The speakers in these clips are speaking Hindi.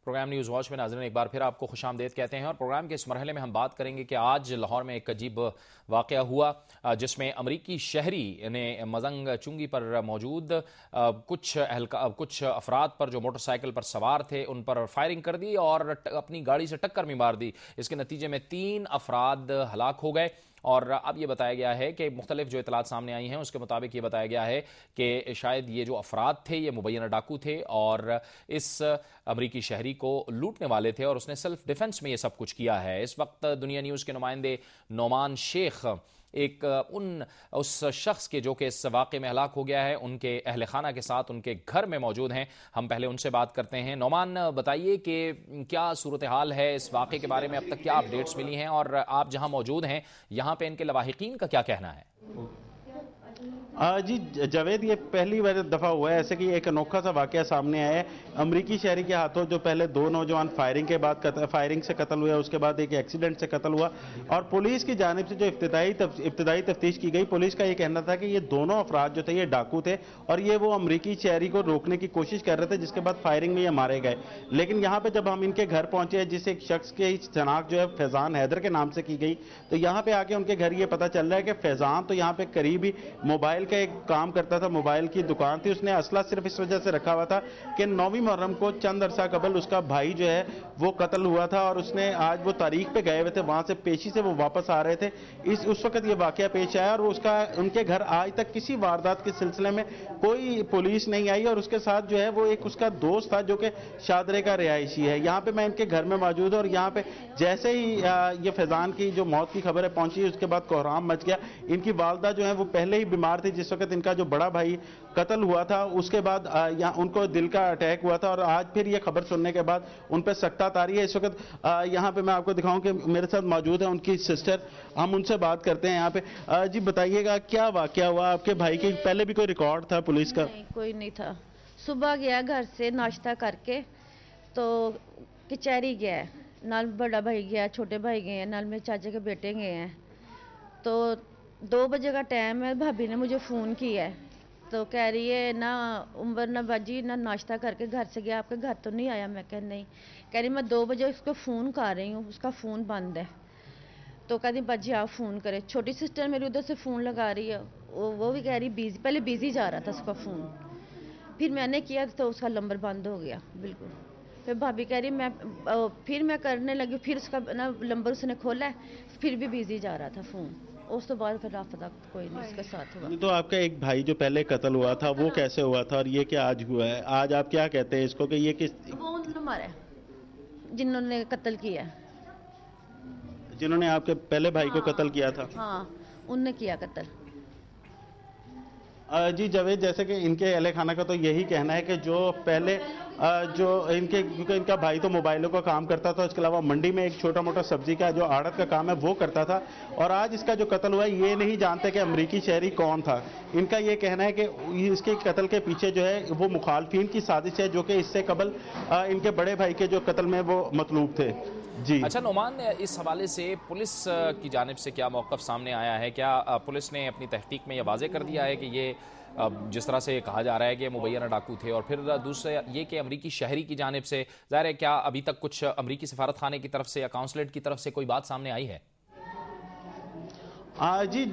प्रोग्राम न्यूज़ वॉच में नाज़रीन एक बार फिर आपको खुशामदीद कहते हैं और प्रोग्राम के इस मरहले में हम बात करेंगे कि आज लाहौर में एक अजीब वाक़या हुआ जिसमें अमरीकी शहरी ने मजंग चुंगी पर मौजूद कुछ अफराद पर जो मोटरसाइकिल पर सवार थे उन पर फायरिंग कर दी और अपनी गाड़ी से टक्कर भी मार दी। इसके नतीजे में 3 अफराद हलाक हो गए। और अब ये बताया गया है कि मुख्तलिफ जो इतलात सामने आई हैं उसके मुताबिक ये बताया गया है कि शायद ये जो अफराद थे ये मुबैना डाकू थे और इस अमरीकी शहरी को लूटने वाले थे और उसने सेल्फ डिफेंस में ये सब कुछ किया है। इस वक्त दुनिया न्यूज़ के नुमाइंदे नोमान शेख उस शख्स के जो कि इस वाक़े में हलाक हो गया है उनके अहल खाना के साथ उनके घर में मौजूद हैं। हम पहले उनसे बात करते हैं। नोमान, बताइए कि क्या सूरत हाल है इस वाक़े के बारे में, अब तक क्या अपडेट्स मिली हैं और आप जहां मौजूद हैं यहाँ पे इनके लवाहिकीन का क्या कहना है? जी जावेद, ये पहली बार दफ़ा हुआ है ऐसे कि एक अनोखा सा वाक़या सामने आया है। अमरीकी शहरी के हाथों जो पहले 2 नौजवान फायरिंग से कत्ल हुए, उसके बाद एक एक्सीडेंट से कत्ल हुआ और पुलिस की जानिब से जो इब्तदाई तफ्तीश की गई, पुलिस का ये कहना था कि ये दोनों अफराद जो थे ये डाकू थे और ये वो अमरीकी शहरी को रोकने की कोशिश कर रहे थे, जिसके बाद फायरिंग में ये मारे गए। लेकिन यहाँ पर जब हम इनके घर पहुंचे, जिस एक शख्स की शनाख्त जो है फैज़ान हैदर के नाम से की गई, तो यहाँ पर आके उनके घर ये पता चल रहा है कि फैज़ान तो यहाँ पर करीब ही मोबाइल का एक काम करता था, मोबाइल की दुकान थी। उसने असला सिर्फ इस वजह से रखा हुआ था कि 9वीं मुहर्रम को चंद अरसा कबल उसका भाई जो है वो कत्ल हुआ था और उसने आज वो तारीख पे गए हुए थे, वहां से पेशी से वो वापस आ रहे थे। उस वक्त ये वाकया पेश आया और उनके घर आज तक किसी वारदात के सिलसिले में कोई पुलिस नहीं आई और उसके साथ जो है वो एक उसका दोस्त था जो कि शादरे का रिहायशी है। यहाँ पे मैं इनके घर में मौजूद हूँ और यहाँ पे जैसे ही ये फैजान की जो मौत की खबर है पहुंची, उसके बाद कोहराम मच गया। इनकी वालदा जो है वो पहले ही बीमार थी जिस वक्त इनका जो बड़ा भाई कत्ल हुआ था, उसके बाद यहाँ उनको दिल का अटैक हुआ था और आज फिर ये खबर सुनने के बाद उन पर सख्ता तारी है। इस वक्त यहाँ पे मैं आपको दिखाऊं कि मेरे साथ मौजूद है उनकी सिस्टर, हम उनसे बात करते हैं यहाँ पे। जी बताइएगा क्या वाकया हुआ, आपके भाई के पहले भी कोई रिकॉर्ड था पुलिस का? नहीं, कोई नहीं था। सुबह गया घर से नाश्ता करके तो कचहरी गया, नाल बड़ा भाई गया, छोटे भाई गए, नाल मेरे चाचा के बेटे गए हैं। तो 2 बजे का टाइम है, भाभी ने मुझे फ़ोन किया है तो कह रही है ना उम्र ना बाजी ना नाश्ता करके घर से गया, आपके घर तो नहीं आया? मैं कह नहीं। कह रही मैं 2 बजे उसको फ़ोन कर रही हूँ, उसका फ़ोन बंद है। तो कहती बाजी आप फ़ोन करें। छोटी सिस्टर मेरी उधर से फ़ोन लगा रही है, वो भी कह रही बिजी, पहले बिजी जा रहा था उसका फ़ोन, फिर मैंने किया तो उसका नंबर बंद हो गया बिल्कुल। फिर भाभी कह रही फिर मैं करने लगी, फिर उसका ना नंबर उसने खोला है, फिर भी बिजी जा रहा था फ़ोन। उस तो बाद फिर राफ़ा कोई नहीं उसके साथ हुआ। तो आपका एक भाई जो पहले कत्ल हुआ था वो कैसे हुआ था और ये क्या आज हुआ है? आज आप क्या कहते हैं इसको कि ये किस? वो उन्होंने मारा है जिन्होंने कत्ल किया, जिन्होंने आपके पहले भाई को कत्ल किया था? हाँ, उनने किया कत्ल। जी जावेद, जैसे कि इनके अहले खाना का तो यही कहना है कि जो पहले जो क्योंकि इनका भाई तो मोबाइलों का काम करता था, इसके अलावा मंडी में एक छोटा मोटा सब्जी का जो आड़त का काम है वो करता था और आज इसका जो कत्ल हुआ है ये नहीं जानते कि अमरीकी शहरी कौन था। इनका ये कहना है कि इसके कत्ल के पीछे जो है वो मुखालफिन की साजिश है जो कि इससे कबल इनके बड़े भाई के जो कत्ल में वो मतलूब थे। जी अच्छा नोमान, इस हवाले से पुलिस की जानिब से क्या मौक़िफ़ सामने आया है? क्या पुलिस ने अपनी तहकीक में यह वाज़ेह कर दिया है कि ये जिस तरह से कहा जा रहा है कि मुबैना डाकू थे, और फिर दूसरा ये कि अमरीकी शहरी की जानिब से ज़ाहिर है क्या अभी तक कुछ अमरीकी सफारत खाने की तरफ से या काउंसलेट की तरफ से कोई बात सामने आई है? जी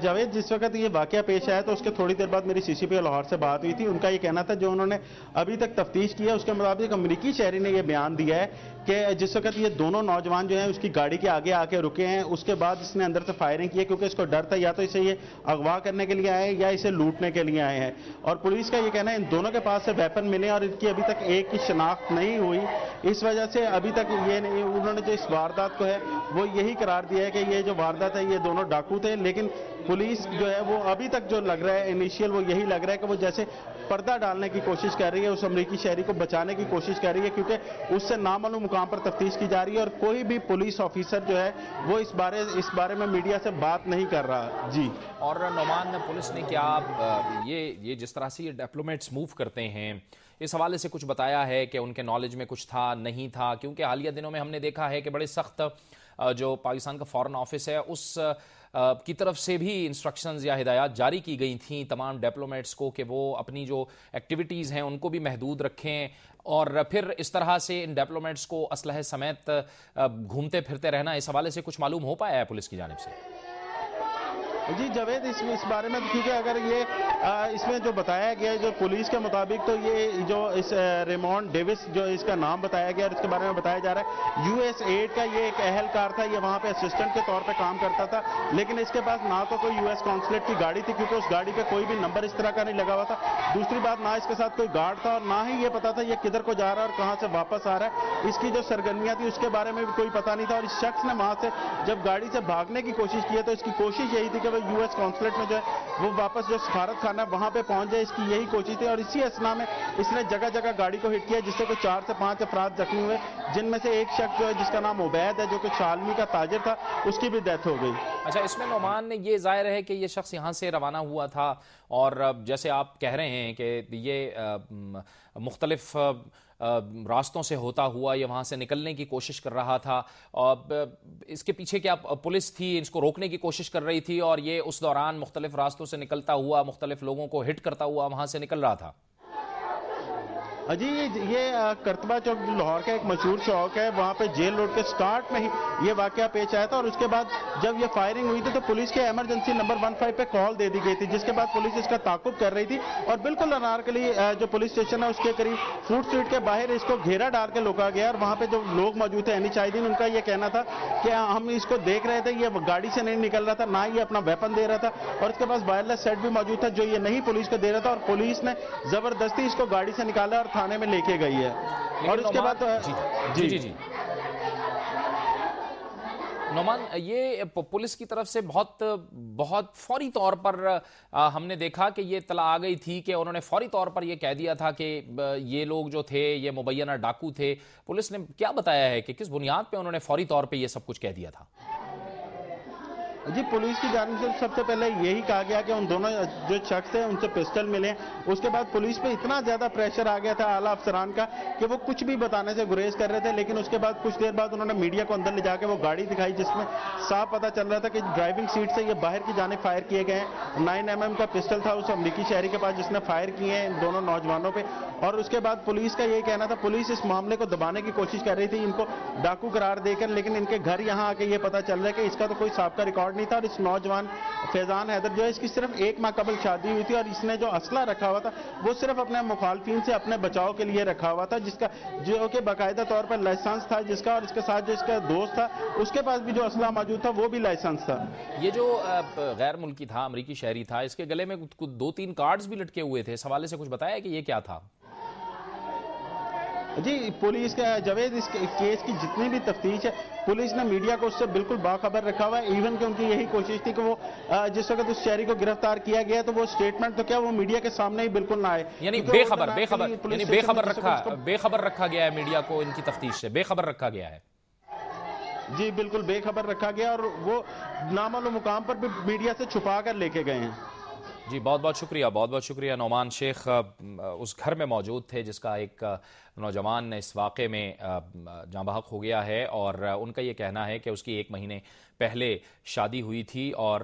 जावेद, जिस वक्त ये वाकया पेश आया तो उसके थोड़ी देर बाद मेरी सीसीपी लाहौर से बात हुई थी। उनका ये कहना था जो उन्होंने अभी तक तफ्तीश की है उसके मुताबिक अमरीकी शहरी ने यह बयान दिया है कि जिस वक्त ये दोनों नौजवान जो हैं उसकी गाड़ी के आगे आके रुके हैं, उसके बाद इसने अंदर से फायरिंग की है क्योंकि इसको डर था या तो इसे ये अगवा करने के लिए आए हैं या इसे लूटने के लिए आए हैं। और पुलिस का ये कहना है इन दोनों के पास से वेपन मिले और इनकी अभी तक एक की शनाख्त नहीं हुई, इस वजह से अभी तक ये नहीं, उन्होंने जो इस वारदात को है वो यही करार दिया है कि ये जो वारदात है ये दोनों डाकू थे। लेकिन पुलिस जो है वो अभी तक जो लग रहा है इनिशियल वो यही लग रहा है कि वो जैसे पर्दा डालने की कोशिश कर रही है, उस अमरीकी शहरी को बचाने की कोशिश कर रही है क्योंकि उससे नामालूम मुकाम पर तफ्तीश की जा रही है और कोई भी पुलिस ऑफिसर जो है वो इस बारे में मीडिया से बात नहीं कर रहा। जी। और नोमान, पुलिस ने क्या ये जिस तरह से ये डिप्लोमेट्स मूव करते हैं इस हवाले से कुछ बताया है कि उनके नॉलेज में कुछ था नहीं था? क्योंकि हालिया दिनों में हमने देखा है कि बड़े सख्त जो पाकिस्तान का फॉरेन ऑफिस है उस की तरफ से भी इंस्ट्रक्शंस या हिदायत जारी की गई थी तमाम डिप्लोमेट्स को कि वो अपनी जो एक्टिविटीज़ हैं उनको भी महदूद रखें और फिर इस तरह से इन डिप्लोमेट्स को असलहे समेत घूमते फिरते रहना, इस हवाले से कुछ मालूम हो पाया है पुलिस की जानिब से? जी जावेद, इस बारे में क्योंकि अगर ये इसमें जो बताया गया है, जो पुलिस के मुताबिक, तो ये जो इस रेमॉन्ड डेविस जो इसका नाम बताया गया और इसके बारे में बताया जा रहा है, यूएस8 का ये एक अहलकार था, ये वहाँ पे असिस्टेंट के तौर पे काम करता था, लेकिन इसके पास ना तो कोई यूएस कॉन्सुलेट की गाड़ी थी, क्योंकि उस गाड़ी पे कोई भी नंबर इस तरह का नहीं लगा हुआ था। दूसरी बात, ना इसके साथ कोई गार्ड था और ना ही ये पता था ये किधर को जा रहा है और कहाँ से वापस आ रहा है। इसकी जो सरगर्मियाँ थी उसके बारे में भी कोई पता नहीं था। और इस शख्स ने वहाँ से जब गाड़ी से भागने की कोशिश की है, तो इसकी कोशिश यही थी कि वो यूएस कॉन्सुलेट में जो है वो वापस जो सफारत खाना वहां पे पहुंच जाए, इसकी यही कोशिश थी। और इसी असना में इसने जगह जगह गाड़ी को हिट किया, जिससे कोई 4 से 5 अफराद जख्मी हुए, जिनमें से एक शख्स जो है जिसका नाम उबैद है, जो कि शालमी का ताजिर था, उसकी भी डेथ हो गई। अच्छा, इसमें नोमान ने ये जाहिर है कि ये शख्स यहाँ से रवाना हुआ था और जैसे आप कह रहे हैं कि ये मुख्तलिफ रास्तों से होता हुआ ये वहाँ से निकलने की कोशिश कर रहा था, और इसके पीछे क्या पुलिस थी, इसको रोकने की कोशिश कर रही थी और ये उस दौरान मुख्तलिफ रास्तों से निकलता हुआ मुख्तलिफ लोगों को हिट करता हुआ वहाँ से निकल रहा था? जी, ये करतबा चौक लाहौर का एक मशहूर चौक है, वहाँ पे जेल रोड के स्टार्ट में ही ये वाकया पेश आया था। और उसके बाद जब ये फायरिंग हुई थी तो पुलिस के इमरजेंसी नंबर 15 पे कॉल दे दी गई थी, जिसके बाद पुलिस इसका ताकुब कर रही थी। और बिल्कुल अनारकली जो पुलिस स्टेशन है उसके करीब फूड स्ट्रीट के बाहर इसको घेरा डाल के रोका गया। और वहाँ पे जो लोग मौजूद थे, एनिचाइदीन, उनका ये कहना था कि हम इसको देख रहे थे, ये गाड़ी से नहीं निकल रहा था, ना ये अपना वेपन दे रहा था, और इसके पास वायरलेस सेट भी मौजूद था जो ये नहीं पुलिस को दे रहा था। और पुलिस ने जबरदस्ती इसको गाड़ी से निकाला और थाने में लेके गई है। और उसके बाद जी नोमान, ये पुलिस की तरफ से बहुत फौरी तौर पर हमने देखा कि ये इत्तला आ गई थी कि उन्होंने फौरी तौर पर ये कह दिया था कि ये लोग जो थे ये मुबैना डाकू थे। पुलिस ने क्या बताया है कि किस बुनियाद पे उन्होंने फौरी तौर पे ये सब कुछ कह दिया था? जी, पुलिस की जानिब से सबसे पहले यही कहा गया कि उन दोनों जो शख्स हैं उनसे पिस्टल मिले। उसके बाद पुलिस पे इतना ज्यादा प्रेशर आ गया था आला अफसरान का कि वो कुछ भी बताने से गुरेज कर रहे थे। लेकिन उसके बाद कुछ देर बाद उन्होंने मीडिया को अंदर ले जाके वो गाड़ी दिखाई, जिसमें साफ पता चल रहा था कि ड्राइविंग सीट से ये बाहर की जाने फायर किए गए हैं। 9mm का पिस्टल था उस अमरीकी शहरी के पास, जिसने फायर किए हैं इन दोनों नौजवानों पे। और उसके बाद पुलिस का यही कहना था, पुलिस इस मामले को दबाने की कोशिश कर रही थी, इनको डाकू करार देकर। लेकिन इनके घर यहाँ आके ये पता चल रहा है कि इसका तो कोई साबका रिकॉर्ड नहीं था। और इस नौजवान फैजान हैदर जो है, इसकी सिर्फ 1 माह कबल शादी हुई थी और इसने जो असला रखा हुआ था वो सिर्फ अपने मुखालफिन से अपने बचाव के लिए रखा हुआ था, जिसका जो कि बाकायदा तौर पर लाइसेंस था जिसका। और इसके साथ जो इसका दोस्त था उसके पास भी जो असला मौजूद था वो भी लाइसेंस था। ये जो गैर मुल्की था, अमरीकी शहरी था, इसके गले में 2-3 कार्ड्स भी लटके हुए थे। इस हवाले से कुछ बताया कि ये क्या था? जी, पुलिस का जावेद, इस केस की जितनी भी तफ्तीश है, पुलिस ने मीडिया को उससे बिल्कुल बाखबर रखा हुआ है। इवन कि उनकी यही कोशिश थी कि वो जिस वक्त उस शहरी को गिरफ्तार किया गया तो वो स्टेटमेंट तो क्या वो मीडिया के सामने ही बिल्कुल ना आए, यानी बेखबर रखा गया है मीडिया को, इनकी तफ्तीश से बेखबर रखा गया है। जी बिल्कुल बेखबर रखा गया और वो नामालूम मुकाम पर भी मीडिया से छुपा कर लेके गए हैं। जी बहुत बहुत शुक्रिया नोमान शेख उस घर में मौजूद थे जिसका एक नौजवान इस वाक़े में जाँ बहक हो गया है। और उनका ये कहना है कि उसकी 1 महीने पहले शादी हुई थी और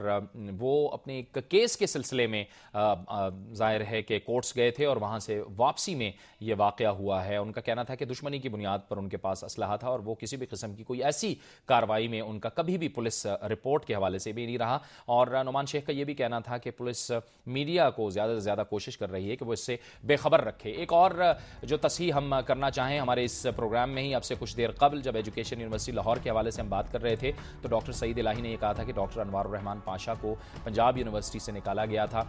वो अपने एक केस के सिलसिले में ज़ाहिर है कि कोर्ट्स गए थे और वहाँ से वापसी में ये वाक़या हुआ है। उनका कहना था कि दुश्मनी की बुनियाद पर उनके पास असलहा था और वो किसी भी किस्म की कोई ऐसी कार्रवाई में उनका कभी भी पुलिस रिपोर्ट के हवाले से भी नहीं रहा। और नुमान शेख का ये भी कहना था कि पुलिस मीडिया को ज़्यादा से ज़्यादा कोशिश कर रही है कि वो इससे बेखबर रखे। एक और जो तस्हीह हम करना चाहें, हमारे इस प्रोग्राम में ही अब से कुछ देर कबल जब एजुकेशन यूनिवर्सिटी लाहौर के हवाले से हम बात कर रहे थे तो डॉक्टर सईद इलाही ने यह कहा था कि डॉक्टर अनवारुर रहमान पाशा को पंजाब यूनिवर्सिटी से निकाला गया था।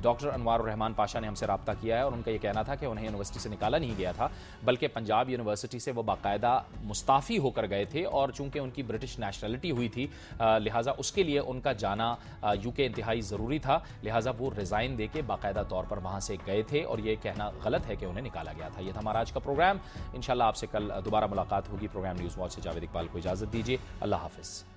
डॉक्टर अनवारुर रहमान पाशा ने हमसे रब्ता किया है और उनका यह कहना था कि उन्हें यूनिवर्सिटी से निकाला नहीं गया था बल्कि पंजाब यूनिवर्सिटी से वो बाकायदा मुस्ताफ़ी होकर गए थे और चूंकि उनकी ब्रिटिश नेशनलिटी हुई थी लिहाजा उसके लिए उनका जाना यूके इंतहाई ज़रूरी था, लिहाजा वो रिज़ाइन दे के बाकायदा तौर पर वहाँ से गए थे और ये कहना गलत है कि उन्हें निकाला गया था। यह था हमारा आज का प्रोग्राम। इंशाल्लाह आपसे कल दोबारा मुलाकात होगी। प्रोग्राम न्यूज़ वॉच से जावेद इकबाल को इजाज़त दीजिए। अल्लाह हाफ़िज़।